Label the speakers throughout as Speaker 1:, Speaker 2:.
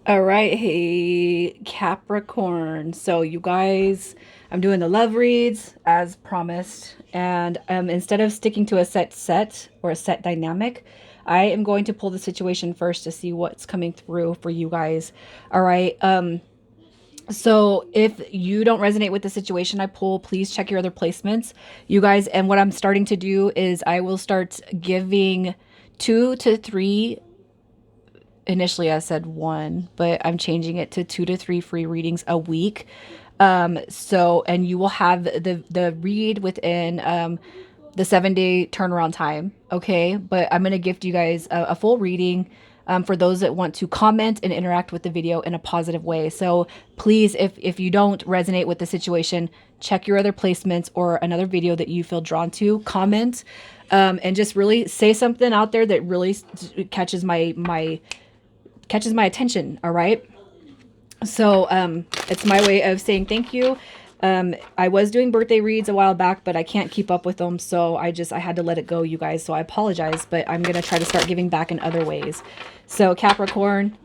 Speaker 1: All right, hey Capricorn. So you guys, I'm doing the love reads as promised, and instead of sticking to a set or a set dynamic, I am going to pull the situation first to see what's coming through for you guys. All right. So if you don't resonate with the situation I pull, please check your other placements, you guys. And what I'm starting to do is I will start giving 2 to 3. Initially I said 1, but I'm changing it to 2 to 3 free readings a week. So, and you will have the read within the 7 day turnaround time. Okay. But I'm going to gift you guys a full reading for those that want to comment and interact with the video in a positive way. So please, if you don't resonate with the situation, check your other placements or another video that you feel drawn to, comment, and just really say something out there that really catches my attention. All right. So it's my way of saying thank you. I was doing birthday reads a while back, but I can't keep up with them. So I had to let it go, you guys. So I apologize, but I'm going to try to start giving back in other ways. So Capricorn,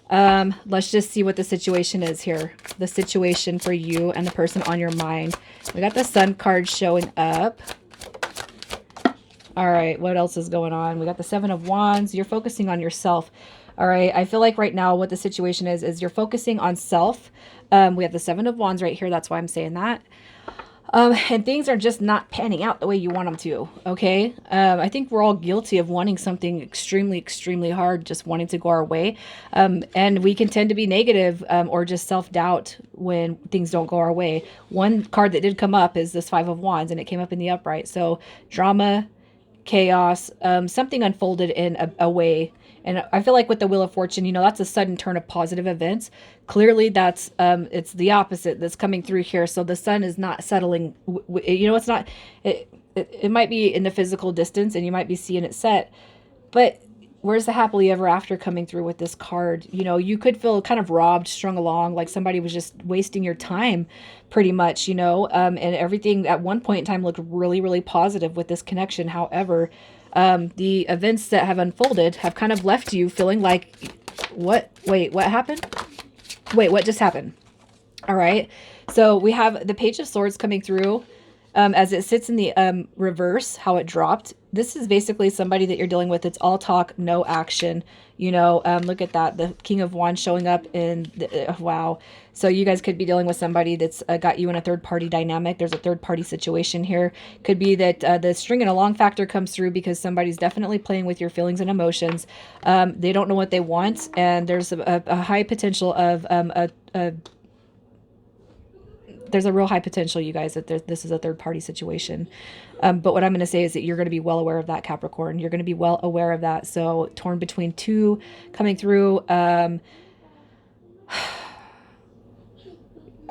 Speaker 1: let's just see what the situation is here. The situation for you and the person on your mind. We got the Sun card showing up. All right, what else is going on? We got the 7 of Wands. You're focusing on yourself. All right, I feel like right now what the situation is you're focusing on self. We have the 7 of Wands right here. That's why I'm saying that. And things are just not panning out the way you want them to, okay? I think we're all guilty of wanting something extremely, extremely hard, just wanting to go our way. And we can tend to be negative or just self-doubt when things don't go our way. One card that did come up is this 5 of Wands, and it came up in the upright. So drama, chaos, something unfolded in a way. And I feel like with the Wheel of Fortune, you know, that's a sudden turn of positive events. Clearly, that's it's the opposite that's coming through here. So the sun is not settling. You know, it's not. It might be in the physical distance, and you might be seeing it set. But where's the happily ever after coming through with this card? You know, you could feel kind of robbed, strung along, like somebody was just wasting your time, pretty much. You know, and everything at one point in time looked really, really positive with this connection. However, the events that have unfolded have kind of left you feeling like, what? Wait, what happened? Wait, what just happened? All right. So we have the Page of Swords coming through as it sits in the reverse, how it dropped. This is basically somebody that you're dealing with. It's all talk, no action. You know, look at that. The King of Wands showing up in the, wow. So you guys could be dealing with somebody that's got you in a third party dynamic. There's a third party situation here. Could be that the string and along factor comes through because somebody's definitely playing with your feelings and emotions. They don't know what they want. And there's a high potential of there's a real high potential, you guys, that this is a third party situation. But what I'm going to say is that you're going to be well aware of that, Capricorn. You're going to be well aware of that. So torn between two coming through.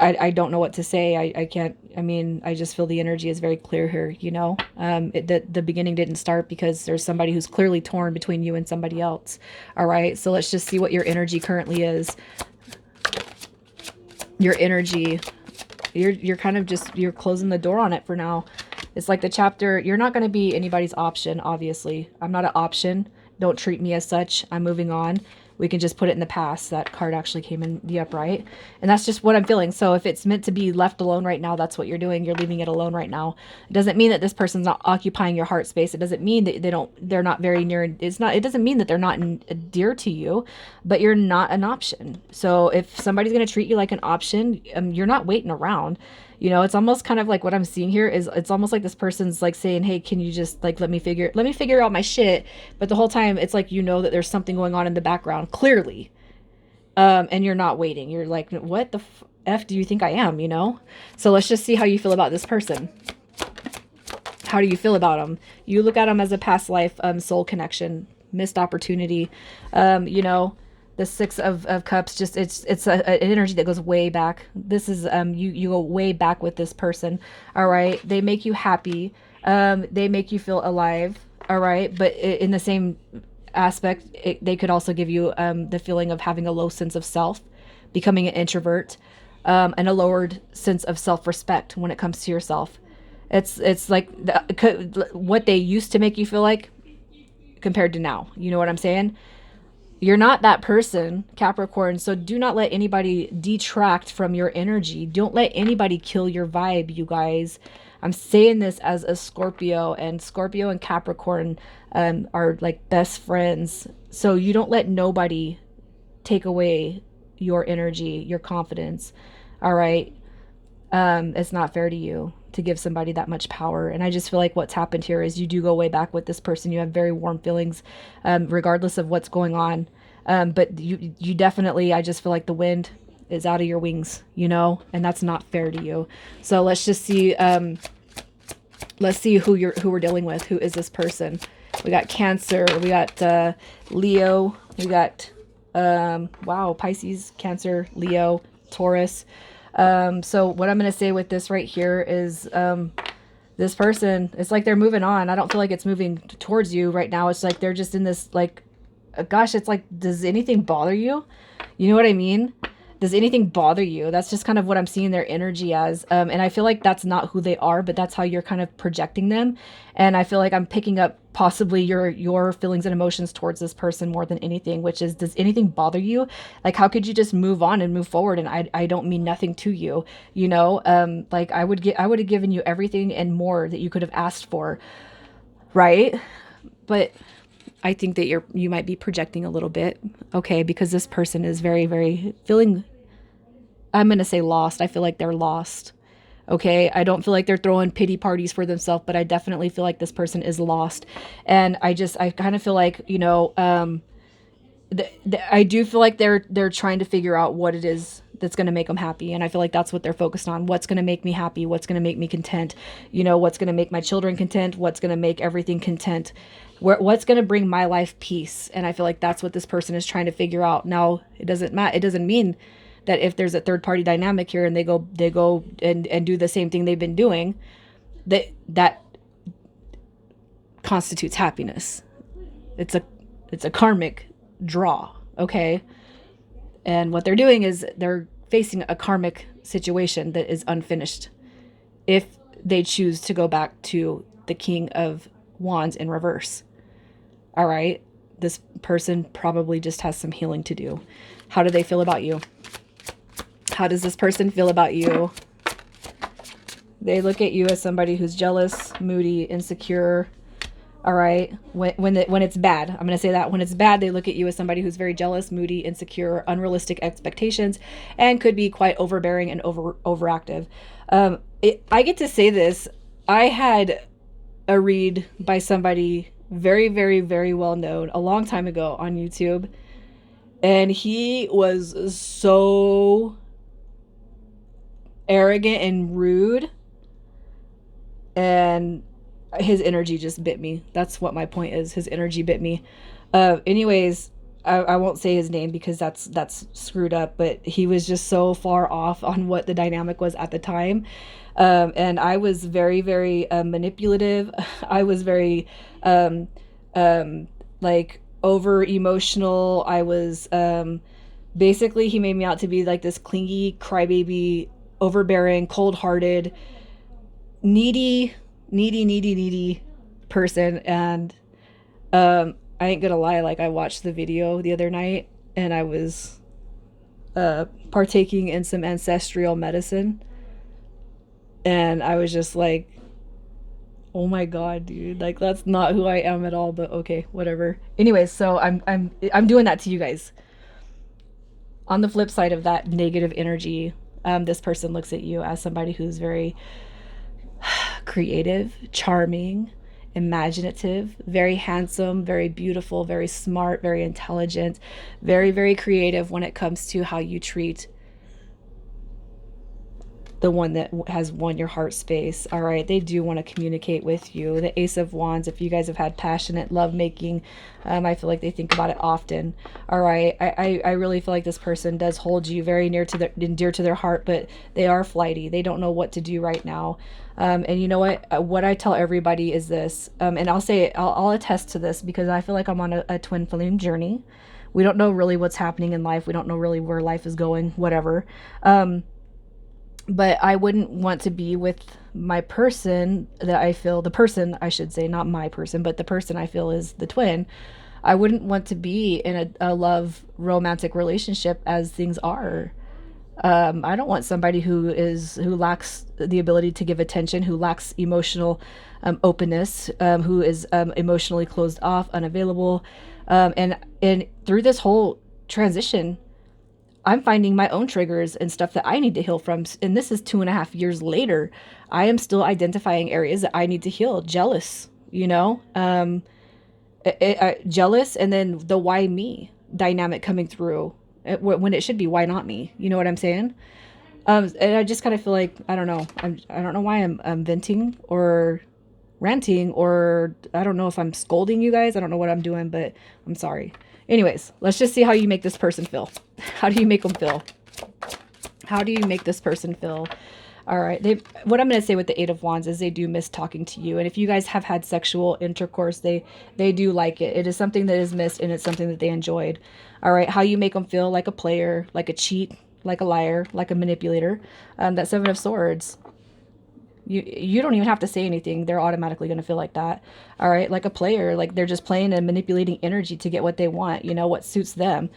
Speaker 1: I don't know what to say. I can't, I mean, I just feel the energy is very clear here, you know. The beginning didn't start because there's somebody who's clearly torn between you and somebody else. All right. So let's just see what your energy currently is. Your energy, you're kind of just, you're closing the door on it for now. It's like the chapter, you're not going to be anybody's option, obviously. I'm not an option. Don't treat me as such. I'm moving on. We can just put it in the past. That card actually came in the upright. And that's just what I'm feeling. So if it's meant to be left alone right now, that's what you're doing. You're leaving it alone right now. It doesn't mean that this person's not occupying your heart space. It doesn't mean that they're not very near. It doesn't mean that they're not dear to you, but you're not an option. So if somebody's going to treat you like an option, you're not waiting around. You know, it's almost kind of like what I'm seeing here is it's almost like this person's like saying, hey, can you just like, let me figure out my shit. But the whole time it's like, you know, that there's something going on in the background clearly. And you're not waiting. You're like, what the F do you think I am? You know? So let's just see how you feel about this person. How do you feel about them? You look at them as a past life, soul connection, missed opportunity. You know, the 6 of Cups, just it's an energy that goes way back. This is you go way back with this person. All right, they make you happy. They make you feel alive. All right, but in the same aspect, they could also give you the feeling of having a low sense of self, becoming an introvert, and a lowered sense of self-respect when it comes to yourself. It's like what they used to make you feel like compared to now. You know what I'm saying? You're not that person, Capricorn. So do not let anybody detract from your energy. Don't let anybody kill your vibe, you guys. I'm saying this as a Scorpio, and Scorpio and Capricorn are like best friends. So you don't let nobody take away your energy, your confidence. All right. It's not fair to you to give somebody that much power. And I just feel like what's happened here is you do go way back with this person. You have very warm feelings, regardless of what's going on. But you definitely, I just feel like the wind is out of your wings, you know, and that's not fair to you. So let's just see, who we're dealing with. Who is this person? We got Cancer, we got Leo, we got wow, Pisces, Cancer, Leo, Taurus. So what I'm going to say with this right here is, this person, it's like they're moving on. I don't feel like it's moving towards you right now. It's like they're just in this, like, gosh, it's like, does anything bother you? You know what I mean? Does anything bother you? That's just kind of what I'm seeing their energy as. And I feel like that's not who they are, but that's how you're kind of projecting them. And I feel like I'm picking up possibly your feelings and emotions towards this person more than anything, which is, does anything bother you? Like, how could you just move on and move forward? And I don't mean nothing to you, you know? Like I would have given you everything and more that you could have asked for. Right. But I think that you might be projecting a little bit, okay? Because this person is very, very feeling, I'm going to say lost. I feel like they're lost, okay? I don't feel like they're throwing pity parties for themselves, but I definitely feel like this person is lost. And I kind of feel like, you know, I do feel like they're trying to figure out what it is that's going to make them happy. And I feel like that's what they're focused on. What's going to make me happy? What's going to make me content? You know, what's going to make my children content? What's going to make everything content? What's going to bring my life peace? And I feel like that's what this person is trying to figure out. Now, it doesn't matter. It doesn't mean that if there's a third party dynamic here and they go and do the same thing they've been doing, that constitutes happiness. It's a karmic draw, okay? And what they're doing is they're facing a karmic situation that is unfinished if they choose to go back to the King of Wands in reverse. All right? This person probably just has some healing to do. How do they feel about you? How does this person feel about you? They look at you as somebody who's jealous, moody, insecure. All right. When it's bad, I'm going to say that when it's bad, they look at you as somebody who's very jealous, moody, insecure, unrealistic expectations, and could be quite overbearing and overactive. I get to say this. I had a read by somebody very, very, very well known a long time ago on YouTube. And he was so arrogant and rude. And his energy just bit me. That's what my point is. His energy bit me. Anyways, I won't say his name because that's screwed up, but he was just so far off on what the dynamic was at the time. And I was very, very manipulative. I was very like over emotional. I was basically, he made me out to be like this clingy, crybaby, overbearing, cold-hearted, needy person. And I ain't gonna lie, like, I watched the video the other night and I was partaking in some ancestral medicine, and I was just like, oh my god, dude, like, that's not who I am at all. But okay, whatever. Anyways, so I'm doing that to you guys. On the flip side of that negative energy, this person looks at you as somebody who's very creative, charming, imaginative, very handsome, very beautiful, very smart, very intelligent, very, very creative when it comes to how you treat the one that has won your heart space. All right, they do want to communicate with you. The Ace of Wands, if you guys have had passionate love making, I feel like they think about it often. All right, I really feel like this person does hold you very near to dear to their heart, but they are flighty. They don't know what to do right now. And you know what I tell everybody is this, and I'll attest to this because I feel like I'm on a twin flame journey. We don't know really what's happening in life. We don't know really where life is going, whatever. But I wouldn't want to be with my person that I feel, the person, I should say, not my person, but the person I feel is the twin, I wouldn't want to be in a love romantic relationship as things are. I don't want somebody who lacks the ability to give attention, who lacks emotional openness, who is emotionally closed off, unavailable, and through this whole transition, I'm finding my own triggers and stuff that I need to heal from. And this is 2.5 years later. I am still identifying areas that I need to heal. Jealous, jealous, and then the why me dynamic coming through when it should be why not me. You know what I'm saying? And I just kind of feel like I don't know why I'm venting or ranting, or I don't know if I'm scolding you guys. I don't know what I'm doing, but I'm sorry. Anyways, let's just see how you make this person feel. How do you make them feel? How do you make this person feel? All right. What I'm going to say with the Eight of Wands is they do miss talking to you. And if you guys have had sexual intercourse, they do like it. It is something that is missed, and it's something that they enjoyed. All right. How you make them feel: like a player, like a cheat, like a liar, like a manipulator. That Seven of Swords. You don't even have to say anything. They're automatically going to feel like that. All right. Like a player, like they're just playing and manipulating energy to get what they want, what suits them.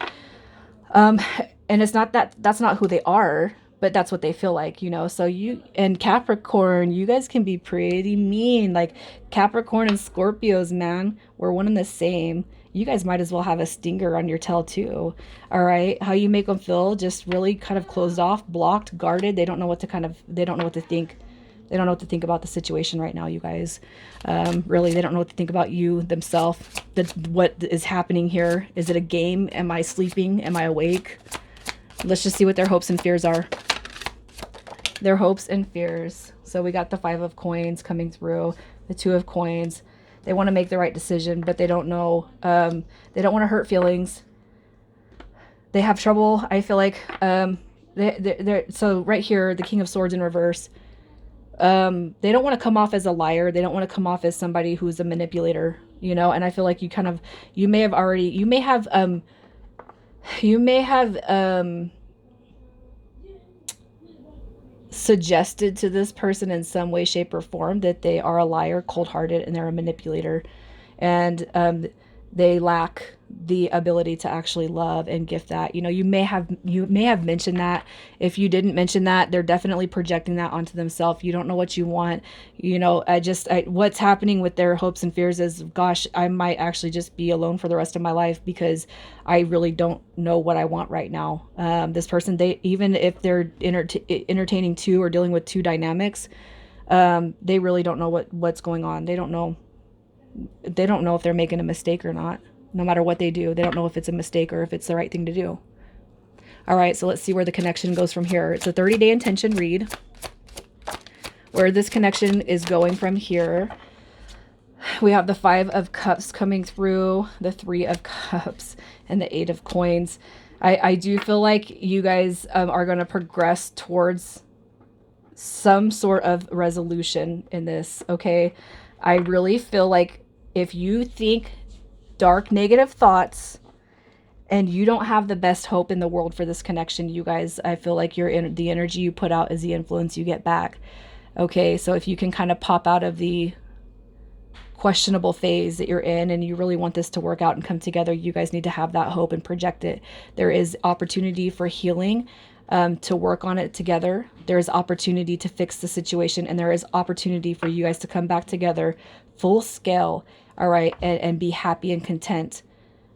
Speaker 1: And it's not that's not who they are, but that's what they feel like, So you and Capricorn, you guys can be pretty mean. Like Capricorn and Scorpios, man, we're one and the same. You guys might as well have a stinger on your tail too. All right. How you make them feel: just really kind of closed off, blocked, guarded. They don't know what to think. They don't know what to think about the situation right now, you guys. Really, they don't know what to think about you themselves. What is happening here? Is it a game? Am I sleeping? Am I awake? Let's just see what their hopes and fears are. Their hopes and fears. So we got the Five of Coins coming through, the Two of Coins. They want to make the right decision, but they don't know. They don't want to hurt feelings. They have trouble, I feel like. So right here, the King of Swords in reverse. They don't want to come off as a liar. They don't want to come off as somebody who's a manipulator, and I feel like you may have suggested to this person in some way, shape, or form that they are a liar, cold-hearted, and they're a manipulator. And they lack the ability to actually love and gift that. You may have mentioned that. If you didn't mention that, they're definitely projecting that onto themselves. You don't know what you want. What's happening with their hopes and fears is, gosh, I might actually just be alone for the rest of my life because I really don't know what I want right now. This person, even if they're entertaining two or dealing with two dynamics, they really don't know what's going on. They don't know if they're making a mistake or not. No matter what they do, they don't know if it's a mistake or if it's the right thing to do. All right, so let's see where the connection goes from here. It's a 30-day intention read. Where this connection is going from here. We have the Five of Cups coming through, the Three of Cups, and the Eight of Coins. I do feel like you guys are going to progress towards some sort of resolution in this, okay? I really feel like if you think dark, negative thoughts and you don't have the best hope in the world for this connection, you guys, I feel like the energy you put out is the influence you get back. Okay, so if you can kind of pop out of the questionable phase that you're in and you really want this to work out and come together, you guys need to have that hope and project it. There is opportunity for healing, to work on it together. There is opportunity to fix the situation, and there is opportunity for you guys to come back together full scale, all right, and be happy and content.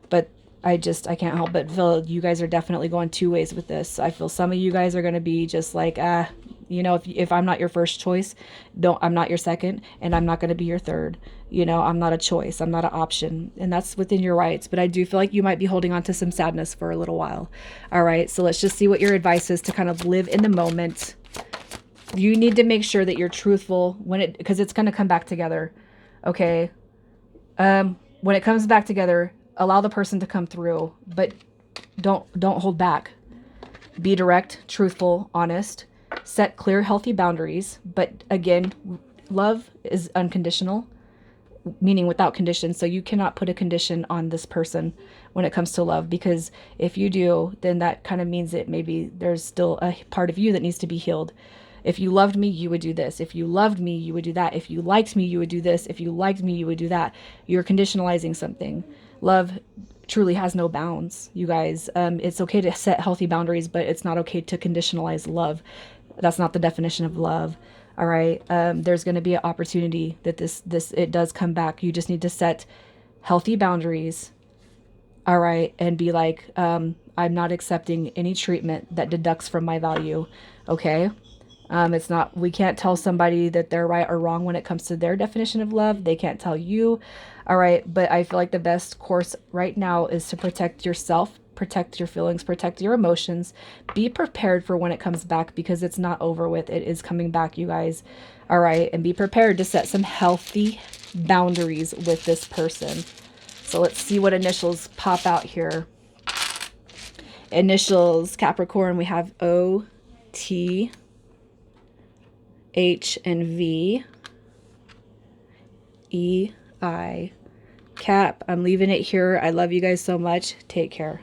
Speaker 1: But I can't help but feel you guys are definitely going two ways with this. I feel some of you guys are going to be just like, if I'm not your first choice, I'm not your second, and I'm not going to be your third. I'm not a choice. I'm not an option, and that's within your rights. But I do feel like you might be holding on to some sadness for a little while. All right, so let's just see what your advice is to kind of live in the moment. You need to make sure that you're truthful because it's going to come back together. Okay. When it comes back together, allow the person to come through, but don't hold back. Be direct, truthful, honest. Set clear, healthy boundaries. But again, love is unconditional, meaning without conditions. So you cannot put a condition on this person when it comes to love, because if you do, then that kind of means that maybe there's still a part of you that needs to be healed. If you loved me, you would do this. If you loved me, you would do that. If you liked me, you would do this. If you liked me, you would do that. You're conditionalizing something. Love truly has no bounds, you guys. It's okay to set healthy boundaries, but it's not okay to conditionalize love. That's not the definition of love. All right. There's going to be an opportunity that it does come back. You just need to set healthy boundaries. All right. And be like, I'm not accepting any treatment that deducts from my value. Okay. It's not, we can't tell somebody that they're right or wrong when it comes to their definition of love. They can't tell you. All right. But I feel like the best course right now is to protect yourself, protect your feelings, protect your emotions. Be prepared for when it comes back, because it's not over with. It is coming back, you guys. All right. And be prepared to set some healthy boundaries with this person. So let's see what initials pop out here. Initials, Capricorn, we have O, T, H, and V. E, I, Cap. I'm leaving it here. I love you guys so much. Take care.